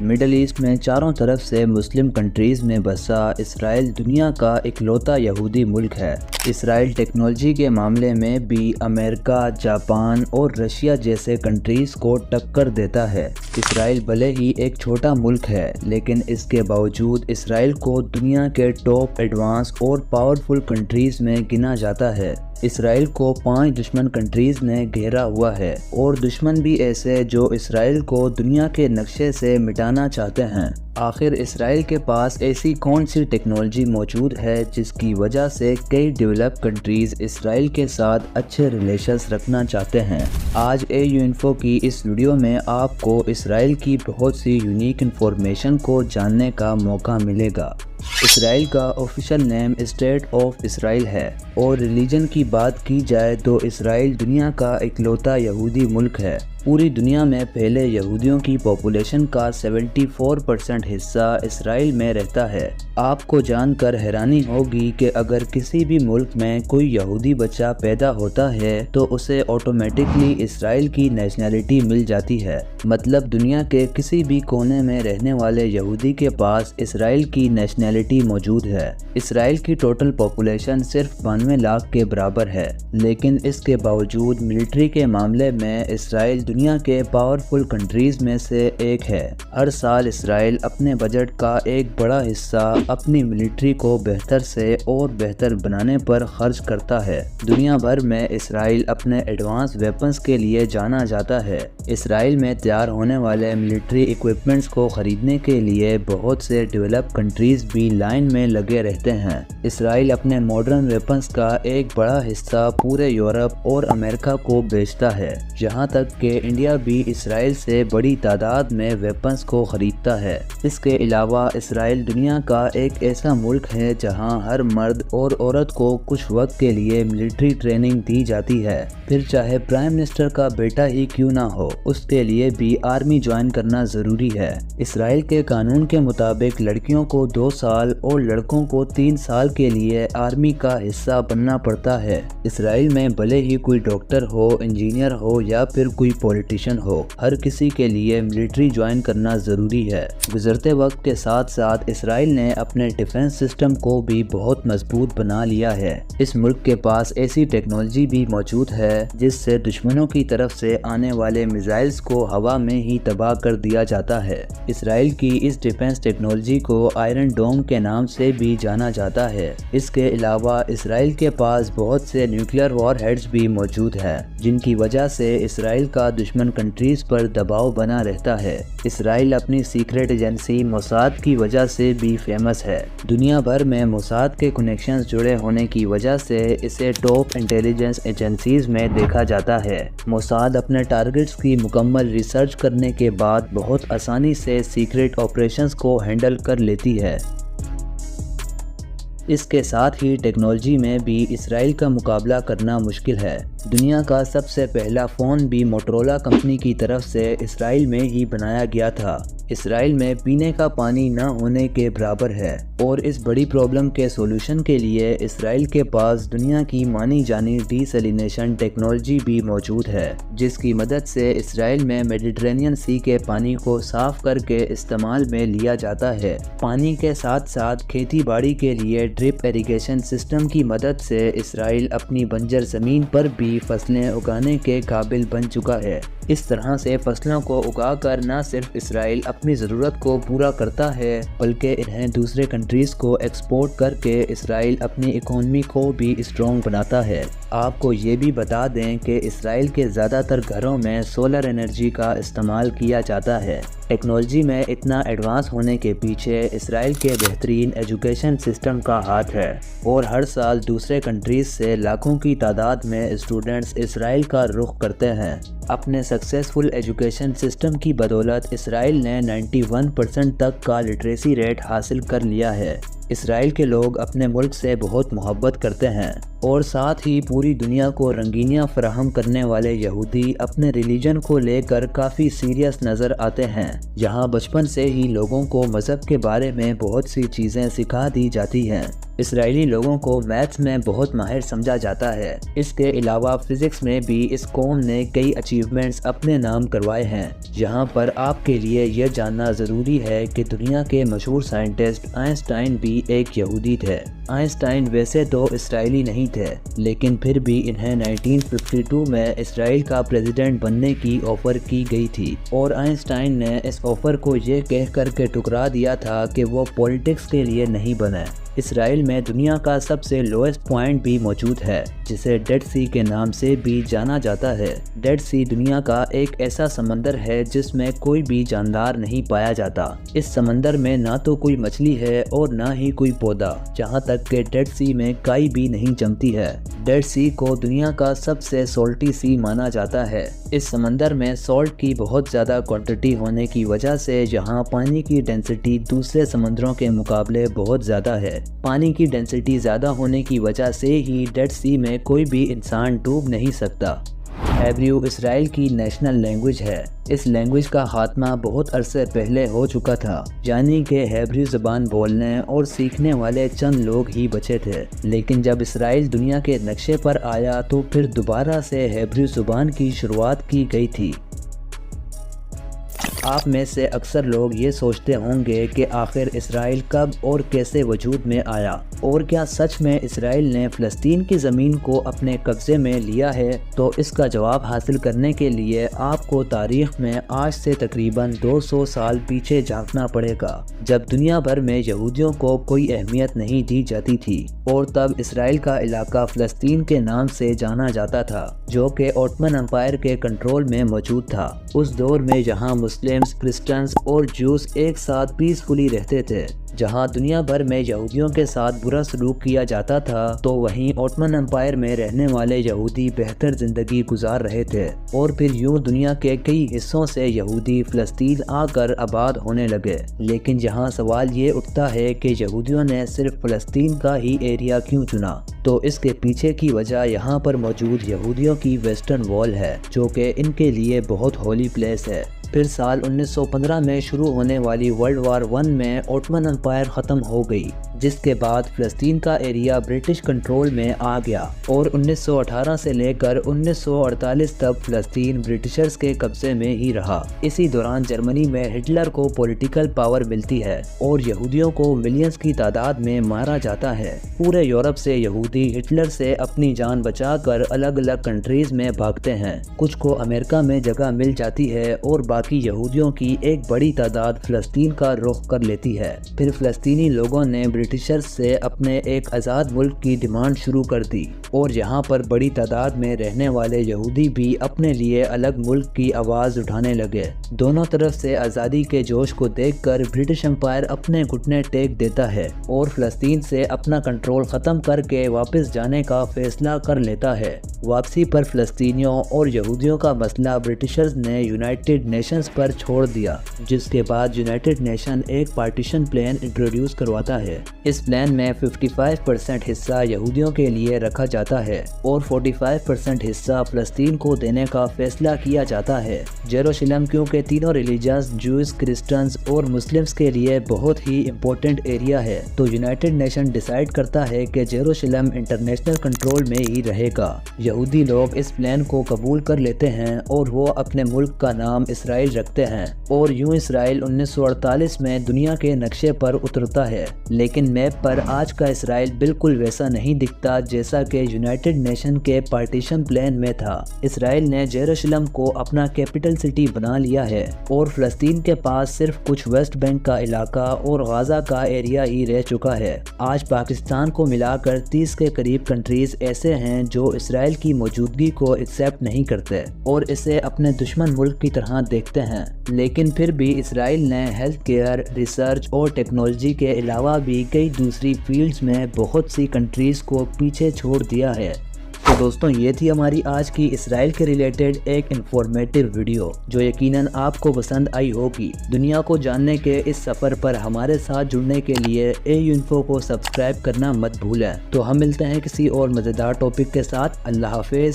Middle asset میں چاروں طرف سے مسلم کنٹریز میں بسا اسرائیل دنیا کا اکلوتا یہودی ملک ہے۔ اسرائیل ٹیکنالوجی کے معاملے میں بھی امریکہ، جاپان اور رشیا جیسے کنٹریز کو ٹکر دیتا ہے۔ اسرائیل بھلے ہی ایک چھوٹا ملک ہے، لیکن اس کے باوجود اسرائیل کو دنیا کے ٹاپ ایڈوانس اور پاورفل کنٹریز میں گنا جاتا ہے۔ اسرائیل کو 5 دشمن کنٹریز نے گھیرا ہوا ہے، اور دشمن بھی ایسے جو اسرائیل کو دنیا کے نقشے سے مٹانا چاہتے ہیں۔ آخر اسرائیل کے پاس ایسی کون سی ٹیکنالوجی موجود ہے جس کی وجہ سے کئی ڈیولپ کنٹریز اسرائیل کے ساتھ اچھے ریلیشنز رکھنا چاہتے ہیں؟ آج AU انفو کی اس ویڈیو میں آپ کو اسرائیل کی بہت سی یونیک انفارمیشن کو جاننے کا موقع ملے گا۔ اسرائیل کا official name state of Israel ہے، اور ریلیجن کی بات کی جائے تو اسرائیل دنیا کا اکلوتا یہودی ملک ہے۔ پوری دنیا میں پھیلے یہودیوں کی پاپولیشن کا 74% حصہ اسرائیل میں رہتا ہے۔ آپ کو جان کر حیرانی ہوگی کہ اگر کسی بھی ملک میں کوئی یہودی بچہ پیدا ہوتا ہے تو اسے آٹومیٹکلی اسرائیل کی نیشنلٹی مل جاتی ہے۔ مطلب دنیا کے کسی بھی کونے میں رہنے والے یہودی کے پاس اسرائیل کی نیشنلٹی موجود ہے۔ اسرائیل کی ٹوٹل پاپولیشن صرف 92 لاکھ کے برابر ہے، لیکن اس کے باوجود ملٹری کے معاملے میں اسرائیل دنیا کے پاورفل کنٹریز میں سے ایک ہے۔ ہر سال اسرائیل اپنے بجٹ کا ایک بڑا حصہ اپنی ملٹری کو بہتر سے اور بہتر بنانے پر خرچ کرتا ہے۔ دنیا بھر میں اسرائیل اپنے ایڈوانس ویپنز کے لیے جانا جاتا ہے۔ اسرائیل میں تیار ہونے والے ملٹری ایکوپمنٹس کو خریدنے کے لیے بہت سے ڈیولپ کنٹریز بھی لائن میں لگے رہتے ہیں۔ اسرائیل اپنے ماڈرن ویپنز کا ایک بڑا حصہ پورے یورپ اور امریکہ کو بیچتا ہے، یہاں تک کہ انڈیا بھی اسرائیل سے بڑی تعداد میں ویپنز کو خریدتا ہے۔ اس کے علاوہ اسرائیل دنیا کا ایک ایسا ملک ہے جہاں ہر مرد اور عورت کو کچھ وقت کے لیے ملٹری ٹریننگ دی جاتی ہے، پھر چاہے پرائم منسٹر کا بیٹا ہی کیوں نہ ہو، اس کے لیے بھی آرمی جوائن کرنا ضروری ہے۔ اسرائیل کے قانون کے مطابق لڑکیوں کو 2 سال اور لڑکوں کو 3 سال کے لیے آرمی کا حصہ بننا پڑتا ہے۔ اسرائیل میں بھلے ہی کوئی ڈاکٹر ہو، انجینئر ہو یا پھر کوئی پولیٹیشین ہو، ہر کسی کے لیے ملٹری جوائن کرنا ضروری ہے۔ گزرتے وقت کے ساتھ ساتھ اسرائیل نے اپنے ڈیفنس سسٹم کو بھی بہت مضبوط بنا لیا ہے۔ اس ملک کے پاس ایسی ٹیکنالوجی بھی موجود ہے جس سے دشمنوں کی طرف سے آنے والے میزائلز کو ہوا میں ہی تباہ کر دیا جاتا ہے۔ اسرائیل کی اس ڈیفنس ٹیکنالوجی کو آئرن ڈوم کے نام سے بھی جانا جاتا ہے۔ اس کے علاوہ اسرائیل کے پاس بہت سے نیوکلیئر وار ہیڈز بھی موجود ہیں، جن کی وجہ سے اسرائیل کا دشمن کنٹریز پر دباؤ بنا رہتا ہے۔ اسرائیل اپنی سیکرٹ ایجنسی موساد کی وجہ سے بھی فیمس ہے۔ دنیا بھر میں موساد کے کنیکشنز جڑے ہونے کی وجہ سے اسے ٹاپ انٹیلیجنس ایجنسیز میں دیکھا جاتا ہے۔ موساد اپنے ٹارگٹس کی مکمل ریسرچ کرنے کے بعد بہت آسانی سے سیکرٹ آپریشنز کو ہینڈل کر لیتی ہے۔ اس کے ساتھ ہی ٹیکنالوجی میں بھی اسرائیل کا مقابلہ کرنا مشکل ہے۔ دنیا کا سب سے پہلا فون بھی موٹرولا کمپنی کی طرف سے اسرائیل میں ہی بنایا گیا تھا۔ اسرائیل میں پینے کا پانی نہ ہونے کے برابر ہے، اور اس بڑی پرابلم کے سولوشن کے لیے اسرائیل کے پاس دنیا کی مانی جانی ڈی سیلینیشن ٹیکنالوجی بھی موجود ہے، جس کی مدد سے اسرائیل میں میڈیٹرینین سی کے پانی کو صاف کر کے استعمال میں لیا جاتا ہے۔ پانی کے ساتھ ساتھ کھیتی باڑی کے لیے ڈرپ ایریگیشن سسٹم کی مدد سے اسرائیل اپنی بنجر زمین پر بھی فصلیں اگانے کے قابل بن چکا ہے۔ اس طرح سے فصلوں کو اگا کر نہ صرف اسرائیل اپنی ضرورت کو پورا کرتا ہے، بلکہ انہیں دوسرے کنٹریز کو ایکسپورٹ کر کے اسرائیل اپنی اکانومی کو بھی اسٹرانگ بناتا ہے۔ آپ کو یہ بھی بتا دیں کہ اسرائیل کے زیادہ تر گھروں میں سولر انرجی کا استعمال کیا جاتا ہے۔ ٹیکنالوجی میں اتنا ایڈوانس ہونے کے پیچھے اسرائیل کے بہترین ایجوکیشن سسٹم کا ہاتھ ہے، اور ہر سال دوسرے کنٹریز سے لاکھوں کی تعداد میں اسٹوڈنٹس اسرائیل کا رخ کرتے ہیں۔ اپنے سکسیسفل ایجوکیشن سسٹم کی بدولت اسرائیل نے 91% تک کا لٹریسی ریٹ حاصل کر لیا ہے۔ اسرائیل کے لوگ اپنے ملک سے بہت محبت کرتے ہیں اور ساتھ ہی پوری دنیا کو رنگینیاں فراہم کرنے والے یہودی اپنے ریلیجن کو لے کر کافی سیریس نظر آتے ہیں، جہاں بچپن سے ہی لوگوں کو مذہب کے بارے میں بہت سی چیزیں سکھا دی جاتی ہیں۔ اسرائیلی لوگوں کو میتھس میں بہت ماہر سمجھا جاتا ہے۔ اس کے علاوہ فزکس میں بھی اس قوم نے کئی اچیومنٹس اپنے نام کروائے ہیں، جہاں پر آپ کے لیے یہ جاننا ضروری ہے کہ دنیا کے مشہور سائنٹسٹ آئنسٹائن بھی ایک یہودی تھے۔ آئنسٹائن ویسے تو اسرائیلی نہیں تھے، لیکن پھر بھی انہیں 1952 میں اسرائیل کا پریزیڈنٹ بننے کی آفر کی گئی تھی، اور آئنسٹائن نے اس آفر کو یہ کہہ کر کے ٹکرا دیا تھا کہ وہ پولیٹکس کے لیے نہیں بنے۔ اسرائیل میں دنیا کا سب سے لوئسٹ پوائنٹ بھی موجود ہے، جسے ڈیڈ سی کے نام سے بھی جانا جاتا ہے۔ ڈیڈ سی دنیا کا ایک ایسا سمندر ہے جس میں کوئی بھی جاندار نہیں پایا جاتا۔ اس سمندر میں نہ تو کوئی مچھلی ہے اور نہ ہی کوئی پودا، جہاں تک کہ ڈیڈ سی میں کائی بھی نہیں جمتی ہے۔ ڈیڈ سی کو دنیا کا سب سے سالٹی سی مانا جاتا ہے۔ اس سمندر میں سالٹ کی بہت زیادہ کوانٹٹی ہونے کی وجہ سے یہاں پانی کی ڈینسٹی دوسرے سمندروں کے مقابلے بہت زیادہ ہے۔ پانی کی ڈینسٹی زیادہ ہونے کی وجہ سے ہی ڈیڈ سی میں کوئی بھی انسان ڈوب نہیں سکتا۔ ہیبریو اسرائیل کی نیشنل لینگویج ہے۔ اس لینگویج کا خاتمہ بہت عرصے پہلے ہو چکا تھا، یعنی کہ ہیبریو زبان بولنے اور سیکھنے والے چند لوگ ہی بچے تھے۔ لیکن جب اسرائیل دنیا کے نقشے پر آیا تو پھر دوبارہ سے ہیبریو زبان کی شروعات کی گئی تھی۔ آپ میں سے اکثر لوگ یہ سوچتے ہوں گے کہ آخر اسرائیل کب اور کیسے وجود میں آیا، اور کیا سچ میں اسرائیل نے فلسطین کی زمین کو اپنے قبضے میں لیا ہے؟ تو اس کا جواب حاصل کرنے کے لیے آپ کو تاریخ میں آج سے تقریباً 200 سال پیچھے جھانکنا پڑے گا، جب دنیا بھر میں یہودیوں کو کوئی اہمیت نہیں دی جاتی تھی، اور تب اسرائیل کا علاقہ فلسطین کے نام سے جانا جاتا تھا، جو کہ اوٹمن امپائر کے کنٹرول میں موجود تھا۔ اس دور میں جہاں مسلمز، کرسچنز اور جوز ایک ساتھ پیسفلی رہتے تھے، جہاں دنیا بھر میں یہودیوں کے ساتھ برا سلوک کیا جاتا تھا، تو وہیں اوٹمن امپائر میں رہنے والے یہودی بہتر زندگی گزار رہے تھے، اور پھر یوں دنیا کے کئی حصوں سے یہودی فلسطین آ کر آباد ہونے لگے۔ لیکن یہاں سوال یہ اٹھتا ہے کہ یہودیوں نے صرف فلسطین کا ہی ایریا کیوں چنا؟ تو اس کے پیچھے کی وجہ یہاں پر موجود یہودیوں کی ویسٹرن وال ہے، جو کہ ان کے لیے بہت ہولی پلیس ہے۔ پھر سال 1915 میں شروع ہونے والی ورلڈ وار 1 میں اوٹمن امپائر ختم ہو گئی، جس کے بعد فلسطین کا ایریا برٹش کنٹرول میں آ گیا، اور 1918 سے لے کر 1948 تک فلسطین برٹشرز کے قبضے میں ہی رہا۔ اسی دوران جرمنی میں ہٹلر کو پولیٹیکل پاور ملتی ہے، اور یہودیوں کو ملینز کی تعداد میں مارا جاتا ہے۔ پورے یورپ سے یہودی ہٹلر سے اپنی جان بچا کر الگ الگ کنٹریز میں بھاگتے ہیں۔ کچھ کو امریکہ میں جگہ مل جاتی ہے، اور باقی یہودیوں کی ایک بڑی تعداد فلسطین کا رخ کر لیتی ہے۔ پھر فلسطینی لوگوں نے برٹشرز سے اپنے ایک آزاد ملک کی ڈیمانڈ شروع کر دی، اور یہاں پر بڑی تعداد میں رہنے والے یہودی بھی اپنے لیے الگ ملک کی آواز اٹھانے لگے۔ دونوں طرف سے آزادی کے جوش کو دیکھ کر برٹش امپائر اپنے گھٹنے ٹیک دیتا ہے، اور فلسطین سے اپنا کنٹرول ختم کر کے واپس جانے کا فیصلہ کر لیتا ہے۔ واپسی پر فلسطینیوں اور یہودیوں کا مسئلہ برٹشرز نے یونائٹڈ نیشنز پر چھوڑ دیا، جس کے بعد یونائٹڈ نیشن ایک پارٹیشن پلان انٹروڈیوس کرواتا ہے۔ اس پلان میں 55% حصہ یہودیوں کے لیے رکھا جاتا ہے، اور 45% حصہ فلسطین کو دینے کا فیصلہ کیا جاتا ہے۔ جیروشلم کیونکہ تینوں ریلیجنز، جوز، کرسچنز اور مسلمز کے لیے بہت ہی امپورٹنٹ ایریا ہے، تو یونائٹڈ نیشن ڈیسائیڈ کرتا ہے کہ جیروشلم انٹرنیشنل کنٹرول میں ہی رہے گا۔ یہودی لوگ اس پلان کو قبول کر لیتے ہیں، اور وہ اپنے ملک کا نام اسرائیل رکھتے ہیں، اور یوں اسرائیل 1948 میں دنیا کے نقشے پر اترتا ہے۔ لیکن میپ پر آج کا اسرائیل بالکل ویسا نہیں دکھتا جیسا کہ یونائٹڈ نیشن کے پارٹیشن پلان میں تھا۔ اسرائیل نے جیروشلم کو اپنا کیپٹل سٹی بنا لیا ہے، اور فلسطین کے پاس صرف کچھ ویسٹ بینک کا علاقہ اور غزہ کا ایریا ہی رہ چکا ہے۔ آج پاکستان کو ملا کر 30 کے قریب کنٹریز ایسے ہیں جو اسرائیل کی موجودگی کو ایکسیپٹ نہیں کرتے، اور اسے اپنے دشمن ملک کی طرح دیکھتے ہیں۔ لیکن پھر بھی اسرائیل نے ہیلتھ کیئر، ریسرچ اور ٹیکنالوجی کے علاوہ بھی کئی دوسری فیلڈز میں بہت سی کنٹریز کو پیچھے چھوڑ دیا ہے۔ تو دوستوں یہ تھی ہماری آج کی اسرائیل کے ریلیٹڈ ایک انفارمیٹیو ویڈیو جو یقیناً آپ کو پسند آئی ہوگی۔ دنیا کو جاننے کے اس سفر پر ہمارے ساتھ جڑنے کے لیے AU کو سبسکرائب کرنا مت بھولیں۔ تو ہم ملتے ہیں کسی اور مزیدار ٹاپک کے ساتھ۔ اللہ حافظ۔